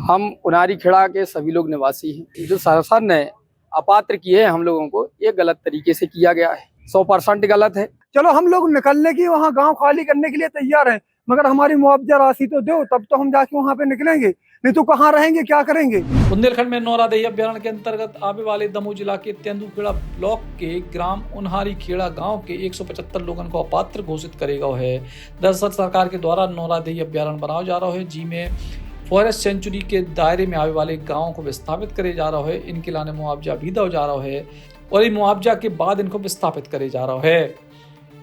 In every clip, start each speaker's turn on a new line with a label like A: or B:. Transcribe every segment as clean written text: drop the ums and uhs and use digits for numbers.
A: हम उनारी खेड़ा के सभी लोग निवासी हैं। जो शासन ने अपात्र किए हैं हम लोगों को, ये गलत तरीके से किया गया है, 100% गलत है।
B: चलो हम लोग निकलने की वहाँ गांव खाली करने के लिए तैयार हैं, मगर हमारी मुआवजा राशि तो दो, तब तो हम जाके वहाँ पे निकलेंगे, नहीं तो कहाँ रहेंगे, क्या करेंगे।
C: बुंदेलखंड में नौरादेही अभ्यारण्य के अंतर्गत आने वाले दमोह जिला के तेंदुखेड़ा ब्लॉक के ग्राम उन्हारी खेड़ा गांव के 175 लोगों को अपात्र घोषित करेगा है। दरअसल सरकार के द्वारा नौरादेही अभ्यारण्य बनाया जा रहा है, जिसमें फॉरेस्ट सेंचुरी के दायरे में आने वाले गाँव को विस्थापित करे जा रहा है। इनके लाने मुआवजा भी दिया जा रहा है और ये मुआवजा के बाद इनको विस्थापित करे जा रहा है।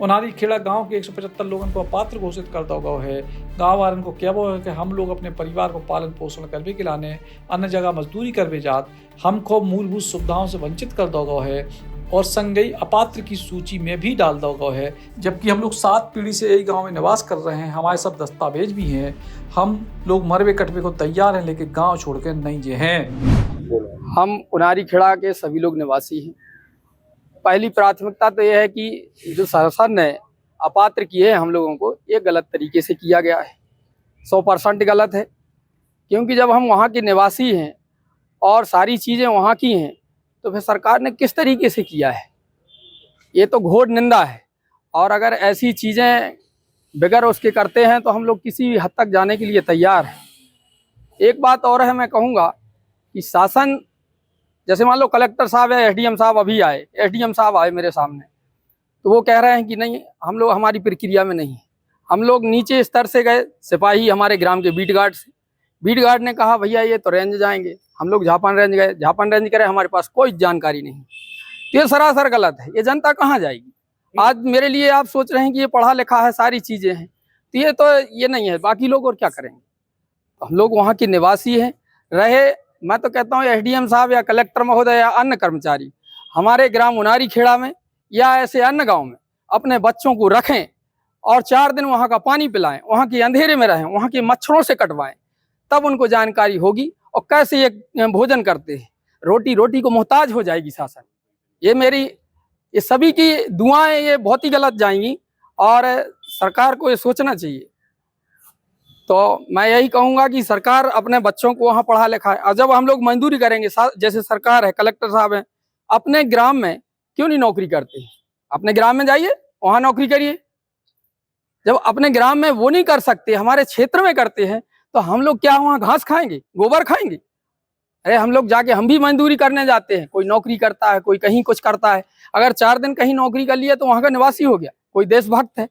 C: उन्हारी खेड़ा गांव के 175 लोगों को अपात्र घोषित कर दिया गया है। गाँव वालों को क्या वो है कि हम लोग अपने परिवार को पालन पोषण करने के लाने अन्य जगह मजदूरी करवे जात हमको मूलभूत सुविधाओं से वंचित कर दिया गया है और संगई अपात्र की सूची में भी डाल दिया गया है। जबकि हम लोग 7 पीढ़ी से यही गांव में निवास कर रहे हैं, हमारे सब दस्तावेज भी हैं, हम लोग मरवे कटवे को तैयार हैं, लेकिन गाँव छोड़ के नहीं जे हैं।
A: हम उनारी खेड़ा के सभी लोग निवासी हैं। पहली प्राथमिकता तो यह है कि जो शासन ने अपात्र किए हैं हम लोगों को, ये गलत तरीके से किया गया है, 100% गलत है। क्योंकि जब हम वहाँ के निवासी हैं और सारी चीज़ें वहाँ की हैं, तो फिर सरकार ने किस तरीके से किया है, ये तो घोर निंदा है। और अगर ऐसी चीज़ें बगैर उसके करते हैं तो हम लोग किसी भी हद तक जाने के लिए तैयार हैं। एक बात और है, मैं कहूँगा कि शासन, जैसे मान लो कलेक्टर साहब या एसडीएम साहब अभी आए, एसडीएम साहब आए मेरे सामने, तो वो कह रहे हैं कि नहीं, हम लोग हमारी प्रक्रिया में नहीं। हम लोग नीचे स्तर से गए, सिपाही हमारे ग्राम के बीट गार्ड से, बीट गार्ड ने कहा भैया ये तो रेंज जाएंगे। हम लोग झापान रेंज गए, झापान रेंज करे, हमारे पास कोई जानकारी नहीं। तो ये सरासर गलत है। ये जनता कहाँ जाएगी? आज मेरे लिए आप सोच रहे हैं कि ये पढ़ा लिखा है, सारी चीज़ें हैं, तो ये नहीं है, बाकी लोग और क्या करेंगे। तो हम लोग वहाँ के निवासी हैं। रहे, मैं तो कहता हूँ एसडीएम साहब या कलेक्टर महोदय या अन्य कर्मचारी हमारे ग्राम उनारी खेड़ा में या ऐसे अन्य गांव में अपने बच्चों को रखें और 4 दिन वहाँ का पानी पिलाएं, वहाँ के अंधेरे में रहें, वहाँ के मच्छरों से कटवाएं, तब उनको जानकारी होगी और कैसे ये भोजन करते हैं। रोटी को मोहताज हो जाएगी शासन। ये सभी की दुआएं ये बहुत ही गलत जाएंगी और सरकार को ये सोचना चाहिए। तो मैं यही कहूँगा कि सरकार अपने बच्चों को वहाँ पढ़ा लिखाए। और जब हम लोग मजदूरी करेंगे, जैसे सरकार है, कलेक्टर साहब हैं, अपने ग्राम में क्यों नहीं नौकरी करते हैं? अपने ग्राम में जाइए, वहाँ नौकरी करिए। जब अपने ग्राम में वो नहीं कर सकते, हमारे क्षेत्र में करते हैं, तो हम लोग क्या वहाँ घास खाएंगे, गोबर खाएंगे? अरे हम लोग जाके हम भी मजदूरी करने जाते हैं, कोई नौकरी करता है, कोई कहीं कुछ करता है। अगर 4 दिन कहीं नौकरी कर लिया तो वहाँ का निवासी हो गया, कोई देशभक्त है।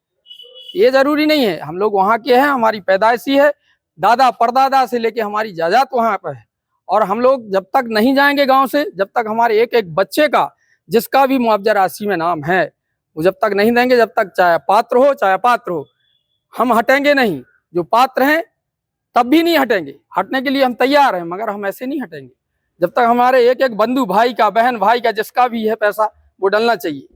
A: ये जरूरी नहीं है। हम लोग वहाँ के हैं, हमारी पैदाइशी है, दादा परदादा से लेके हमारी जायदाद वहाँ पर है। और हम लोग जब तक नहीं जाएंगे गांव से, जब तक हमारे एक एक बच्चे का जिसका भी मुआवजा राशि में नाम है वो जब तक नहीं देंगे, जब तक चाहे पात्र हो चाहे अपात्र हो, हम हटेंगे नहीं। जो पात्र हैं तब भी नहीं हटेंगे, हटने के लिए हम तैयार हैं, मगर हम ऐसे नहीं हटेंगे जब तक हमारे एक एक बंधु भाई का, बहन भाई का, जिसका भी है पैसा, वो डलना चाहिए।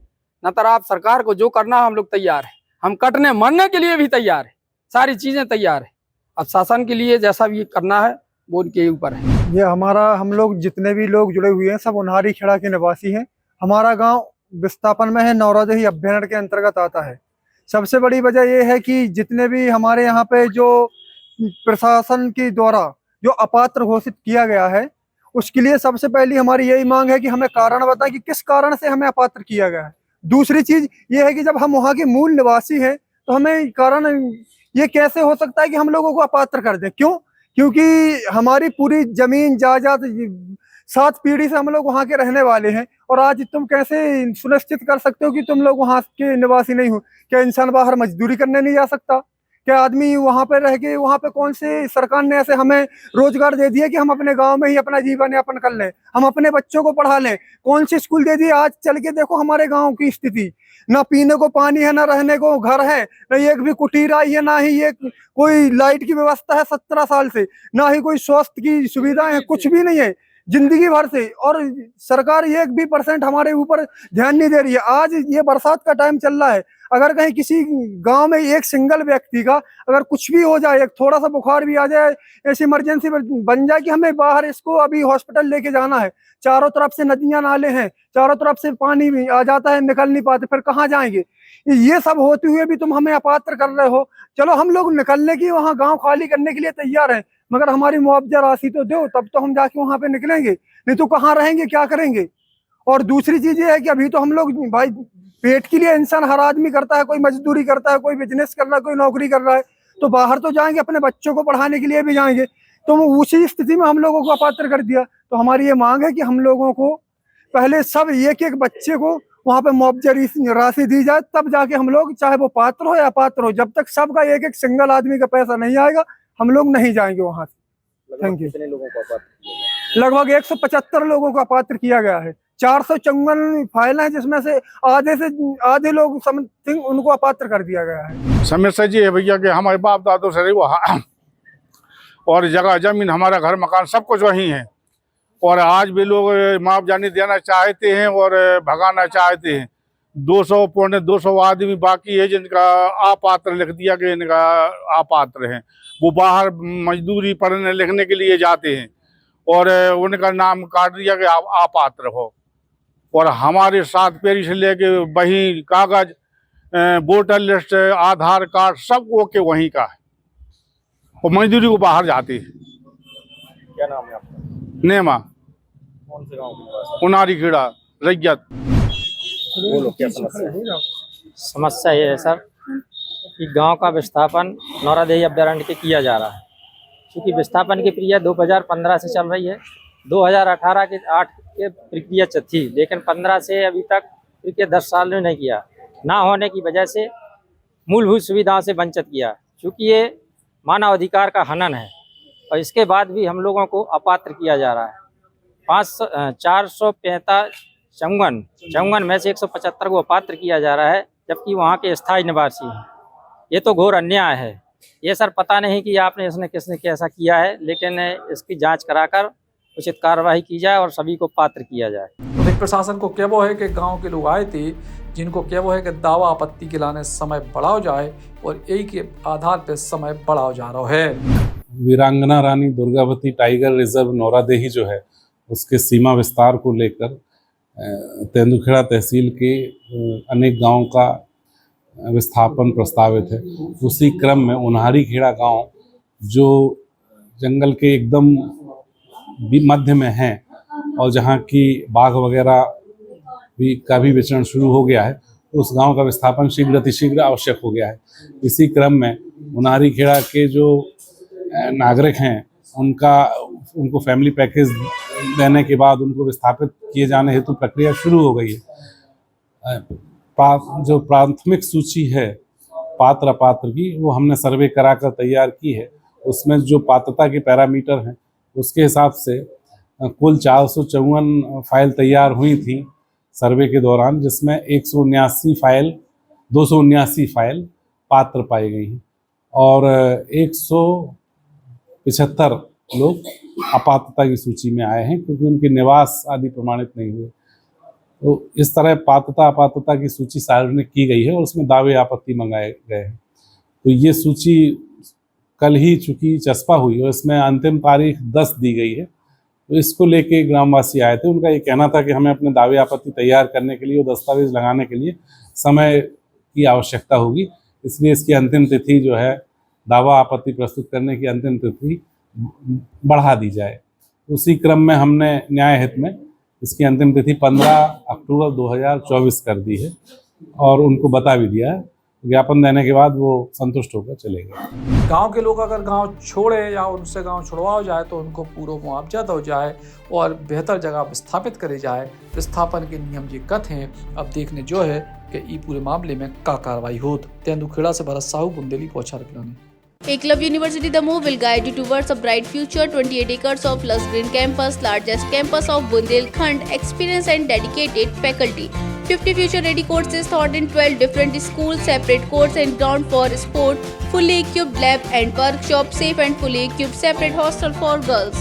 A: न तो आप सरकार को जो करना हम लोग तैयार हैं, हम कटने मरने के लिए भी तैयार है, सारी चीजें तैयार है। अब शासन के लिए जैसा भी करना है वो उनके ऊपर है।
B: ये हम लोग जितने भी लोग जुड़े हुए हैं सब उन्हारी खेड़ा के निवासी हैं। हमारा गांव विस्थापन में है, नौरादेही अभ्यारण्य के अंतर्गत आता है। सबसे बड़ी वजह यह है कि जितने भी हमारे यहाँ पे जो प्रशासन के द्वारा जो अपात्र घोषित किया गया है, उसके लिए सबसे पहली हमारी यही मांग है कि हमें कारण बताएं कि किस कारण से हमें अपात्र किया गया है। दूसरी चीज ये है कि जब हम वहाँ के मूल निवासी हैं तो हमें कारण ये कैसे हो सकता है कि हम लोगों को अपात्र कर दें? क्यों? क्योंकि हमारी पूरी जमीन जायदाद 7 पीढ़ी से हम लोग वहाँ के रहने वाले हैं, और आज तुम कैसे सुनिश्चित कर सकते हो कि तुम लोग वहाँ के निवासी नहीं हो? क्या इंसान बाहर मजदूरी करने नहीं जा सकता? क्या आदमी वहाँ पे रह के, वहाँ पे कौन से सरकार ने ऐसे हमें रोजगार दे दिया कि हम अपने गांव में ही अपना जीवन यापन कर लें, हम अपने बच्चों को पढ़ा लें? कौन सी स्कूल दे दी? आज चल के देखो हमारे गांव की स्थिति, ना पीने को पानी है, ना रहने को घर है, ना एक भी कुटीर आई है, ना ही ये कोई लाइट की व्यवस्था है 17 साल से, ना ही कोई स्वास्थ्य की सुविधाएं है, कुछ भी नहीं है जिंदगी भर से। और सरकार 1% हमारे ऊपर ध्यान नहीं दे रही है। आज ये बरसात का टाइम चल रहा है, अगर कहीं किसी गांव में एक सिंगल व्यक्ति का अगर कुछ भी हो जाए, थोड़ा सा बुखार भी आ जाए, ऐसी इमरजेंसी बन जाए कि हमें बाहर इसको अभी हॉस्पिटल लेके जाना है, चारों तरफ से नदियां नाले हैं, चारों तरफ से पानी भी आ जाता है, निकल नहीं पाते, फिर कहाँ जाएंगे? ये सब होते हुए भी तुम हमें अपात्र कर रहे हो। चलो हम लोग निकलने की, वहाँ गांव खाली करने के लिए तैयार हैं, मगर हमारी मुआवजा राशि तो दो, तब तो हम जाके वहां पे निकलेंगे, नहीं तो कहाँ रहेंगे, क्या करेंगे। और दूसरी चीज ये है कि अभी तो हम लोग भाई पेट के लिए इंसान हर आदमी करता है, कोई मजदूरी करता है, कोई बिजनेस कर रहा है, कोई नौकरी कर रहा है, तो बाहर तो जाएंगे, अपने बच्चों को पढ़ाने के लिए भी जाएंगे, तो उसी स्थिति में हम लोगों को अपात्र कर दिया। तो हमारी ये मांग है कि हम लोगों को पहले सब एक एक बच्चे को वहां पे मुआवजा राशि दी जाए, तब जाके हम लोग, चाहे वो पात्र हो या अपात्र हो, जब तक सबका एक एक सिंगल आदमी का पैसा नहीं आएगा हम लोग नहीं जाएंगे वहां से। Thank you.
D: कितने लोगों को अपात्र किया गया?
B: लगभग 175 लोगों को अपात्र किया गया है। 454 फाइल हैं, जिसमें से आधे लोग समथिंग उनको अपात्र कर दिया गया है।
E: समस्या जी है भैया कि हमारे बाप दादों से रही वो और जगह जमीन हमारा घर मकान सब कुछ वही है, और आज भी लोग मुआवजा नहीं देना चाहते हैं और भगाना चाहते हैं। 200 आदमी बाकी है जिनका अपात्र लिख दिया कि इनका अपात्र है, वो बाहर मजदूरी पढ़ने लिखने के लिए जाते हैं और उनका नाम काट दिया कि आप अपात्र हो। और हमारे 7 पेरी से लेके बही कागज, वोटर लिस्ट, आधार कार्ड सब ओके वहीं का है, और मजदूरी को बाहर जाते हैं।
D: क्या नाम है आपका?
E: नेमा
D: कौन से गांव के निवासी?
E: उनारी खेड़ा रैयत।
D: बोलो क्या समस्या है?
F: समस्या ये है सर कि गांव का विस्थापन नौरादेही अभ्यारण्य के किया जा रहा है, क्योंकि विस्थापन की प्रक्रिया 2015 से चल रही है। 2018 के 8 के प्रक्रिया थी, लेकिन 15 से अभी तक प्रक्रिया 10 साल में नहीं किया, ना होने की वजह से मूलभूत सुविधाओं से वंचित किया, क्योंकि ये मानव अधिकार का हनन है। और इसके बाद भी हम लोगों को अपात्र किया जा रहा है। 445 चौवन में से 175 को अपात्र किया जा रहा है, जबकि वहाँ के स्थायी निवासी हैं। ये तो घोर अन्याय है। ये सर पता नहीं कि आपने इसने किसने कैसा किया है, लेकिन इसकी जांच कराकर उचित कार्रवाई की जाए और सभी को पात्र किया जाए।
C: तो प्रशासन को क्या वो है कि गांव के लोग आए थे, जिनको क्या वो है कि दावा आपत्ति के लाने समय बढ़ाओ जाए, और यही के आधार पर समय बढ़ाओ जा रहा है।
G: वीरांगना रानी दुर्गावती टाइगर रिजर्व नौरादेही जो है, उसके सीमा विस्तार को लेकर तेंदुखेड़ा तहसील के अनेक गांव का विस्थापन प्रस्तावित है। उसी क्रम में उन्हारी खेड़ा गांव जो जंगल के एकदम मध्य में है और जहां की बाघ वगैरह का भी विचरण शुरू हो गया है, तो उस गांव का विस्थापन शीघ्र अतिशीघ्र आवश्यक हो गया है। इसी क्रम में उन्हारी खेड़ा के जो नागरिक हैं उनको फैमिली पैकेज देने के बाद उनको विस्थापित किए जाने हेतु प्रक्रिया शुरू हो गई है। जो प्राथमिक सूची है पात्र अपात्र की, वो हमने सर्वे कराकर तैयार की है। उसमें जो पात्रता के पैरामीटर हैं उसके हिसाब से कुल 454 फाइल तैयार हुई थी सर्वे के दौरान, जिसमें 279 फाइल पात्र पाई गई हैं और 175 लोग अपात्रता की सूची में आए हैं, क्योंकि उनके निवास आदि प्रमाणित नहीं हुए। तो इस तरह पात्रता अपात्रता की सूची सार्वजनिक की गई है और उसमें दावे आपत्ति मंगाए गए हैं। तो ये सूची कल ही चूँकि चस्पा हुई और इसमें अंतिम तारीख 10 दी गई है, तो इसको लेके ग्रामवासी आए थे। उनका ये कहना था कि हमें अपने दावे आपत्ति तैयार करने के लिए और दस्तावेज लगाने के लिए समय की आवश्यकता होगी, इसलिए इसकी अंतिम तिथि जो है दावा आपत्ति प्रस्तुत करने की अंतिम तिथि बढ़ा दी जाए। उसी क्रम में हमने न्याय हित में इसकी अंतिम तिथि 15 अक्टूबर 2024 कर दी है और उनको बता भी दिया है। ज्ञापन देने के बाद वो संतुष्ट होकर चले गए।
C: गांव के लोग अगर गांव छोड़े या उनसे गांव छुड़वाया जाए तो उनको पूरा मुआवजा दो जाए और बेहतर जगह विस्थापित करे जाए। विस्थापन के नियम ये कथ हैं। अब देखने जो है कि ई पूरे मामले में क्या कार्रवाई होत। तेंदुखेड़ा से भरत साहू, बुंदेली पहुंचा रखने।
H: Eklavya University Damoh will guide you towards a bright future. 28 acres of lush green campus, largest campus of Bundelkhand, experienced and dedicated faculty. 50 future-ready courses taught in 12 different schools, separate courts and ground for sport, fully equipped lab and workshop, safe and fully equipped separate hostel for girls.